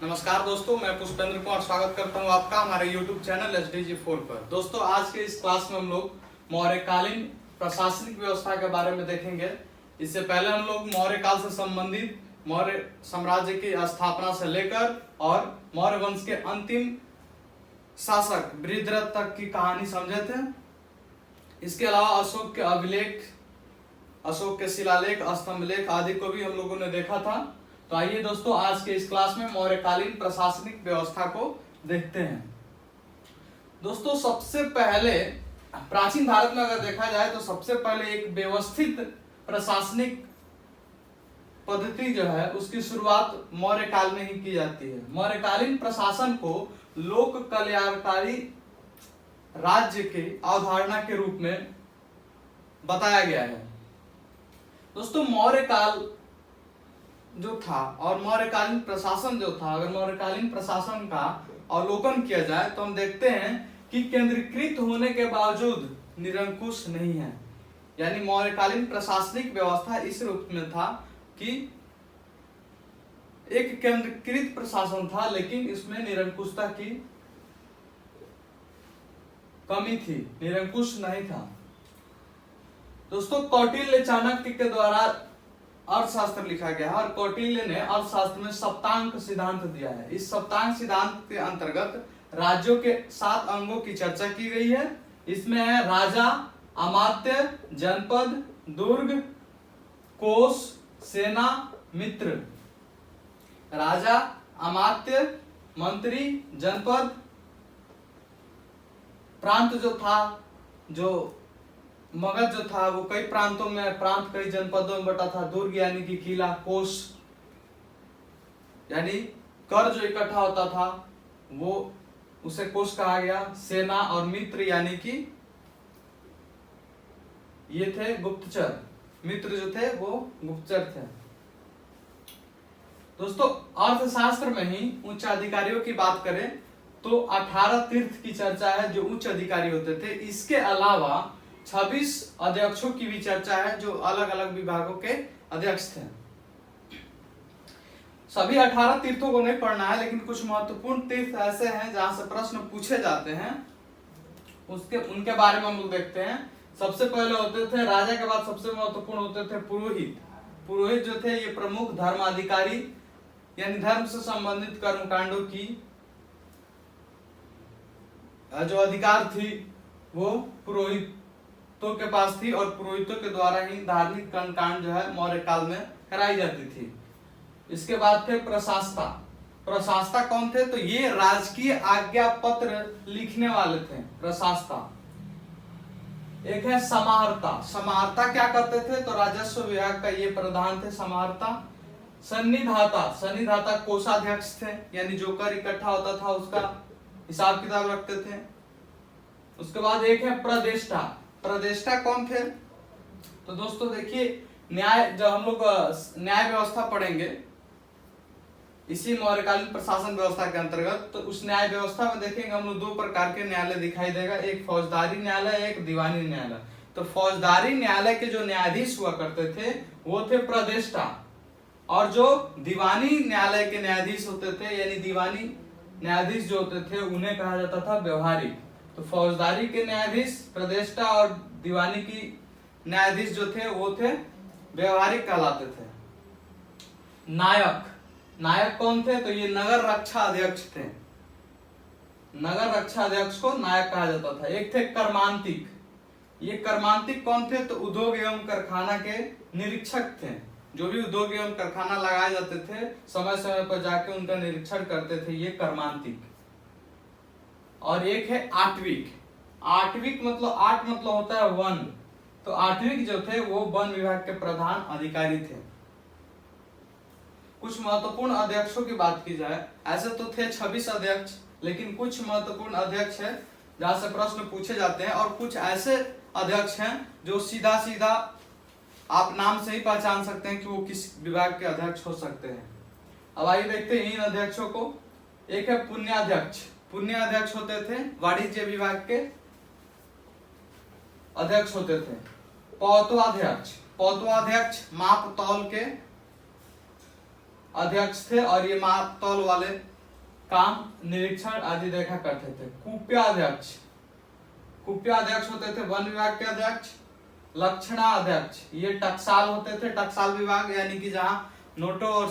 नमस्कार दोस्तों, मैं पुष्पेंद्र कुमार स्वागत करता हूं आपका हमारे YouTube चैनल SDG4 पर। दोस्तों, आज के इस क्लास में हम लोग मौर्यकालीन प्रशासनिक व्यवस्था के बारे में देखेंगे। इससे पहले हम लोग मौर्य काल से संबंधित मौर्य साम्राज्य की स्थापना से लेकर और मौर्य वंश के अंतिम शासक बृहद्रथ तक की कहानी समझे थे। इसके अलावा अशोक के अभिलेख, अशोक के शिलालेख, स्तंभ लेख आदि को भी हम लोगों ने देखा था। तो आइए दोस्तों, आज के इस क्लास में मौर्यकालीन प्रशासनिक व्यवस्था को देखते हैं। दोस्तों, सबसे पहले प्राचीन भारत में अगर देखा जाए तो सबसे पहले एक व्यवस्थित प्रशासनिक पद्धति जो है उसकी शुरुआत मौर्य काल में ही की जाती है। मौर्यकालीन प्रशासन को लोक कल्याणकारी राज्य के अवधारणा के रूप में बताया गया है। दोस्तों, मौर्य काल जो था और मौर्यकालीन प्रशासन जो था, अगर मौर्यकालीन प्रशासन का अवलोकन किया जाए तो हम देखते हैं कि केंद्रीकृत होने के बावजूद निरंकुश नहीं है। यानी मौर्यकालीन प्रशासनिक व्यवस्था इस रूप में था कि एक केंद्रीकृत प्रशासन था, लेकिन इसमें निरंकुशता की कमी थी, निरंकुश नहीं था। दोस्तों, कौटिल्य चाणक्य के द्वारा अर्थशास्त्र लिखा गया है और कौटिल्य ने अर्थशास्त्र में सप्तांक सिद्धांत दिया है। इस सप्तांक सिद्धांत के अंतर्गत राज्यों के 7 अंगों की चर्चा की गई है। इसमें है राजा, अमात्य, जनपद, दुर्ग, कोष, सेना, मित्र। राजा, अमात्य, मंत्री, जनपद, प्रांत जो था, जो मगध जो था वो कई प्रांतों में, प्रांत कई जनपदों में बटा था। दुर्ग यानी कि किला, कोष यानी कर जो इकट्ठा होता था वो उसे कोष कहा गया। सेना और मित्र यानी कि ये थे गुप्तचर, मित्र जो थे वो गुप्तचर थे। दोस्तों, अर्थशास्त्र में ही उच्च अधिकारियों की बात करें तो 18 तीर्थ की चर्चा है जो उच्च अधिकारी होते थे। इसके अलावा 26 अध्यक्षों की भी चर्चा है जो अलग अलग विभागों के अध्यक्ष थे। सभी 18 तीर्थों को नहीं पढ़ना है, लेकिन कुछ महत्वपूर्ण तीर्थ ऐसे हैं जहां से प्रश्न पूछे जाते हैं, उनके बारे में हम लोग देखते हैं। सबसे पहले होते थे राजा के बाद सबसे महत्वपूर्ण होते थे पुरोहित। पुरोहित जो थे ये प्रमुख धर्माधिकारी यानी धर्म से संबंधित कर्मकांडों की जो अधिकार थी वो पुरोहितों के पास थी और पुरोहितों के द्वारा ही धार्मिक कर्मकांड जो है मौर्य काल में कराई जाती थी। इसके बाद थे प्रशासता। प्रशासता कौन थे? तो ये राजकीय आज्ञा पत्र लिखने वाले थे प्रशासता। एक है समाहर्ता। समाहर्ता क्या करते थे? तो राजस्व विभाग का ये प्रधान थे समाहर्ता। सन्निधाता। सन्निधाता कोषाध्यक्ष थे, यानी जो कर इकट्ठा होता था उसका हिसाब किताब रखते थे। उसके बाद एक है प्रदेष्टा। प्रदेष्टा कौन थे? तो दोस्तों देखिए, न्याय, जब हम लोग न्याय व्यवस्था पढ़ेंगे इसी मौर्यकालीन प्रशासन व्यवस्था के अंतर्गत, तो उस न्याय व्यवस्था में देखेंगे हम लोग 2 प्रकार के न्यायालय दिखाई देगा, एक फौजदारी न्यायालय, एक दीवानी न्यायालय। तो फौजदारी न्यायालय के जो न्यायाधीश हुआ करते थे वो थे प्रदेष्टा, और जो दीवानी न्यायालय के न्यायाधीश होते थे यानी दीवानी न्यायाधीश जो होते थे उन्हें कहा जाता था व्यवहारिक। तो फौजदारी के न्यायाधीश प्रदेष्टा और दीवानी की न्यायाधीश जो थे वो थे व्यवहारिक कहलाते थे। नायक। नायक कौन थे? तो ये नगर रक्षा अध्यक्ष थे। नगर रक्षा अध्यक्ष को नायक कहा जाता था। एक थे कर्मांतिक। ये कर्मांतिक कौन थे? तो उद्योग एवं कारखाना के निरीक्षक थे। जो भी उद्योग एवं कारखाना लगाए जाते थे समय समय पर जाके उनका निरीक्षण करते थे ये कर्मांतिक। और एक है आटविक। आटविक मतलब, आट मतलब होता है वन, तो आटविक जो थे वो वन विभाग के प्रधान अधिकारी थे। कुछ महत्वपूर्ण अध्यक्षों की बात की जाए, ऐसे तो थे 26 अध्यक्ष, लेकिन कुछ महत्वपूर्ण अध्यक्ष है जहां से प्रश्न पूछे जाते हैं, और कुछ ऐसे अध्यक्ष हैं जो सीधा सीधा आप नाम से ही पहचान सकते हैं कि वो किस विभाग के अध्यक्ष हो सकते हैं। अब आइए देखते हैं इन अध्यक्षों को। एक है पुण्याध्यक्ष। पुण्याध्यक्ष होते थे वाणिज्य विभाग के अध्यक्ष होते थे। पौत्वाध्यक्ष। पौत्वाध्यक्ष माप तौल के अध्यक्ष थे और ये माप तौल वाले काम, निरीक्षण आदि देखा करते थे। कुप्याध्यक्ष, कुप्याध्यक्ष होते थे वन विभाग के अध्यक्ष। लक्षणाध्यक्ष, ये टकसाल होते थे, टकसाल विभाग यानी कि जहां नोटों और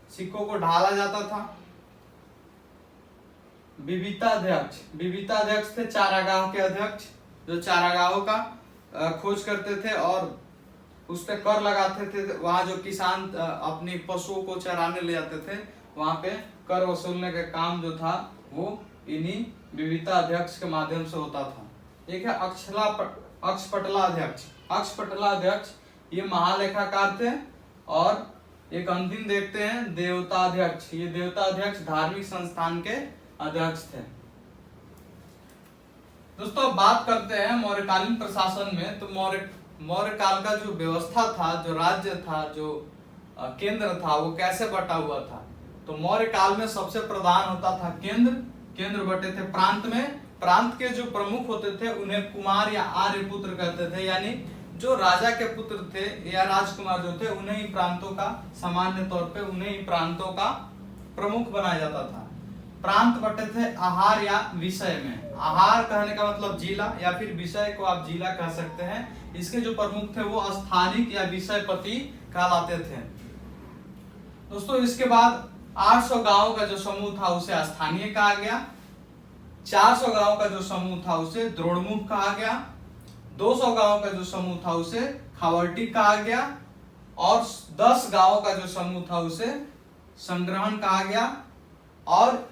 सिक्कों को ढाला जाता था। विविताध्यक्ष, विविताध्यक्ष थे चारागाह के अध्यक्ष, जो चारागाहों का खोज करते थे और उस पर कर लगाते थे। वहां जो किसान अपनी पशुओं को चराने ले जाते थे, वहां पे कर वसूलने का काम जो था वो इन्हीं विविताध्यक्ष के माध्यम से होता था। एक है अक्षपटलाध्यक्ष, अक्षपटलाध्यक्ष ये महालेखाकार थे। और एक अंतिम देखते हैं देवताध्यक्ष, ये देवताध्यक्ष धार्मिक संस्थान के अध्यक्ष थे। दोस्तों अब बात करते हैं मौर्यकालीन प्रशासन में। तो मौर्य काल का जो व्यवस्था था, जो राज्य था, जो केंद्र था, वो कैसे बटा हुआ था। तो मौर्य काल में सबसे प्रधान होता था केंद्र, केंद्र बटे थे प्रांत में। प्रांत के जो प्रमुख होते थे उन्हें कुमार या आर्य पुत्र कहते थे, यानी जो राजा के पुत्र थे या राजकुमार जो थे उन्हें ही प्रांतों का, सामान्य तौर पे उन्हें ही प्रांतों का प्रमुख बनाया जाता था। प्रांत बटे थे आहार या विषय में। आहार कहने का मतलब जिला, या फिर विषय को आप जिला कह सकते हैं। इसके जो प्रमुख थे वो स्थानिक या विषयपति कहलाते थे। दोस्तों इसके बाद 800 गांव का जो समूह था उसे स्थानीय कहा गया। 400 गांव का जो समूह था उसे द्रोणमुख कहा गया। 200 गांव का जो समूह था उसे खावर्टी कहा गया। और 10 गांव का जो समूह था उसे संग्रहण कहा गया। और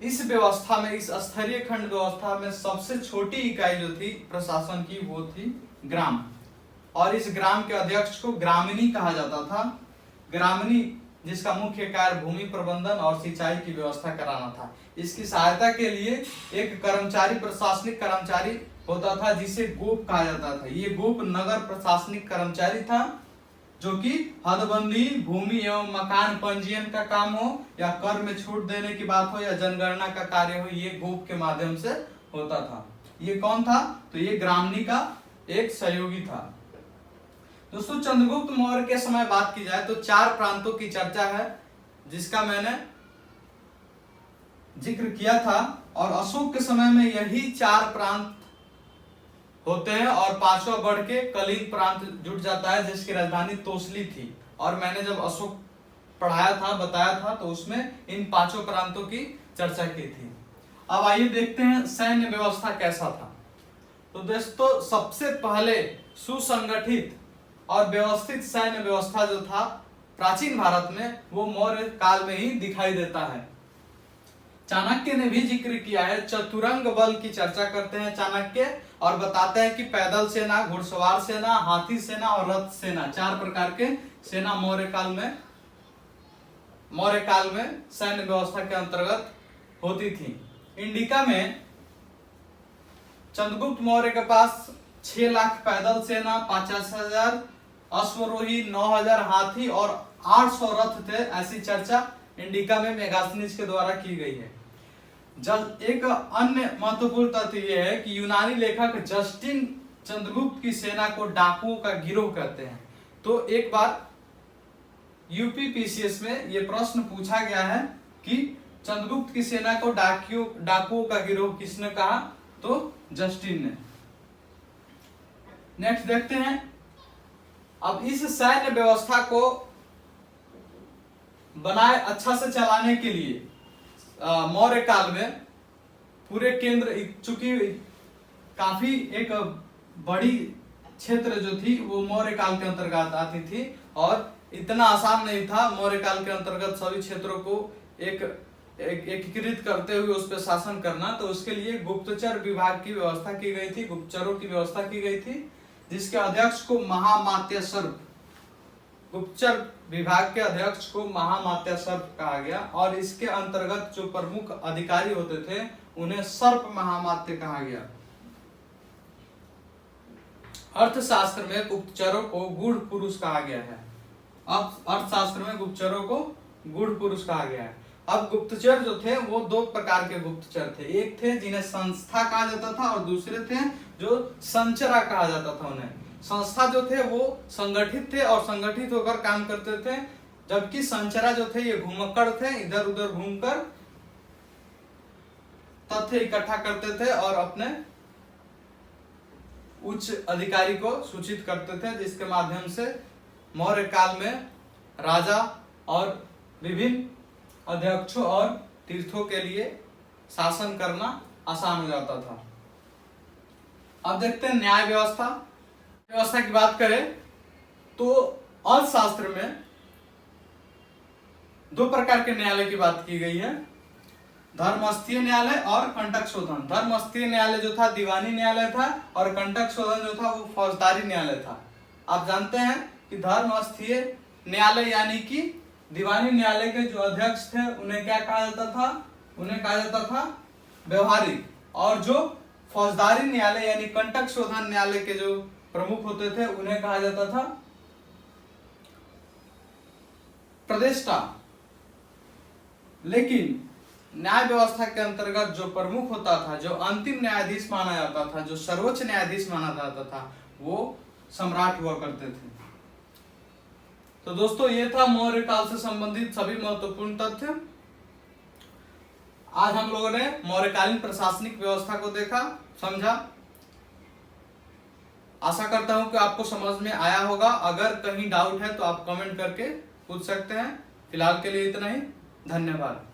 इस व्यवस्था में, इस स्तरीय खंड व्यवस्था में सबसे छोटी इकाई जो थी प्रशासन की वो थी ग्राम। और इस ग्राम के अध्यक्ष को ग्रामिणी कहा जाता था। ग्रामिणी जिसका मुख्य कार्य भूमि प्रबंधन और सिंचाई की व्यवस्था कराना था। इसकी सहायता के लिए एक कर्मचारी, प्रशासनिक कर्मचारी होता था जिसे गोप कहा जाता था। ये गोप नगर प्रशासनिक कर्मचारी था, जो कि हदबंदी, भूमि एवं मकान पंजीयन का काम हो, या कर में छूट देने की बात हो, या जनगणना का कार्य हो, ये गोप के माध्यम से होता था। ये कौन था? तो ये ग्रामणी का एक सहयोगी था। दोस्तों चंद्रगुप्त मौर्य के समय बात की जाए तो 4 प्रांतों की चर्चा है, जिसका मैंने जिक्र किया था। और अशोक के समय में यही 4 प्रांत होते हैं और 5वां बढ़ के कलिंग प्रांत जुट जाता है, जिसकी राजधानी तोसली थी। और मैंने जब अशोक पढ़ाया था, बताया था, तो उसमें इन 5 प्रांतों की चर्चा की थी। अब आइए देखते हैं सैन्य व्यवस्था कैसा था। तो दोस्तों सबसे पहले सुसंगठित और व्यवस्थित सैन्य व्यवस्था जो था प्राचीन भारत में, वो मौर्य काल में ही दिखाई देता है। चाणक्य ने भी जिक्र किया है, चतुरंग बल की चर्चा करते हैं चाणक्य, और बताते हैं कि पैदल सेना, घुड़सवार सेना, हाथी सेना और रथ सेना, 4 प्रकार के सेना मौर्य काल में सैन्य व्यवस्था के अंतर्गत होती थी। इंडिका में चंद्रगुप्त मौर्य के पास 6 लाख पैदल सेना, 50,000 अश्वरोही, 9,000 हाथी और 800 रथ थे। ऐसी चर्चा इंडिका में मेगास्थनीज के द्वारा की गई है। एक अन्य महत्वपूर्ण तथ्य यह है कि यूनानी लेखक जस्टिन चंद्रगुप्त की सेना को डाकुओं का गिरोह कहते हैं। तो एक बार यूपीपीसीएस में यह प्रश्न पूछा गया है कि चंद्रगुप्त की सेना को डाकुओं का गिरोह किसने कहा? तो जस्टिन ने। नेक्स्ट देखते हैं। अब इस सैन्य व्यवस्था को बनाए अच्छा से चलाने के लिए मौर्य काल में पूरे केंद्र, चूंकि काफी एक बड़ी क्षेत्र जो थी वो मौर्य काल के अंतर्गत आती थी, और इतना आसान नहीं था मौर्य काल के अंतर्गत सभी क्षेत्रों को एकीकृत करते हुए उस पर शासन करना। तो उसके लिए गुप्तचर विभाग की व्यवस्था की गई थी, गुप्तचरों की व्यवस्था की गई थी, जिसके अध्यक्ष को महामात्य सर्प, गुप्तचर विभाग के अध्यक्ष को महामात्य सर्प कहा गया। और इसके अंतर्गत जो प्रमुख अधिकारी होते थे उन्हें सर्प महामात्य कहा गया। अर्थशास्त्र में गुप्तचरों को गूढ़ पुरुष कहा गया है। अब अर्थशास्त्र में गुप्तचरों को गूढ़ पुरुष कहा गया है। अब गुप्तचर जो थे वो 2 प्रकार के गुप्तचर थे। एक थे जिन्हें संस्था कहा जाता था, और दूसरे थे जो संचरा कहा जाता था। उन्हें संस्था जो थे वो संगठित थे और संगठित होकर काम करते थे, जबकि संचरा जो थे ये घुमक्कड़ थे, इधर उधर घूमकर तथ्य इकट्ठा करते थे और अपने उच्च अधिकारी को सूचित करते थे, जिसके माध्यम से मौर्य काल में राजा और विभिन्न अध्यक्षों और तीर्थों के लिए शासन करना आसान हो जाता था। अब देखते हैं न्याय व्यवस्था। व्यवस्था की बात करें तो अर्थशास्त्र में दो प्रकार के न्यायालय की बात की गई है, धर्मस्थीय न्यायालय और कंटक शोधन। धर्मस्थीय न्यायालय जो था दीवानी न्यायालय था और कंटक शोधन जो था वो फौजदारी न्यायालय था। आप जानते हैं कि धर्मस्थीय न्यायालय यानी कि दीवानी न्यायालय के जो अध्यक्ष थे उन्हें क्या कहा जाता था, उन्हें कहा जाता था व्यवहारिक, और जो फौजदारी न्यायालय यानी कंटक शोधन न्यायालय के जो प्रमुख होते थे उन्हें कहा जाता था प्रतिष्ठा। लेकिन न्याय व्यवस्था के अंतर्गत जो प्रमुख होता था, जो अंतिम न्यायाधीश माना जाता था, जो सर्वोच्च न्यायाधीश माना जाता था, वो सम्राट हुआ करते थे। तो दोस्तों ये था मौर्य काल से संबंधित सभी महत्वपूर्ण तथ्य। आज हम लोगों ने मौर्यकालीन प्रशासनिक व्यवस्था को देखा, समझा। आशा करता हूं कि आपको समझ में आया होगा। अगर कहीं डाउट है तो आप कमेंट करके पूछ सकते हैं। फिलहाल के लिए इतना ही, धन्यवाद।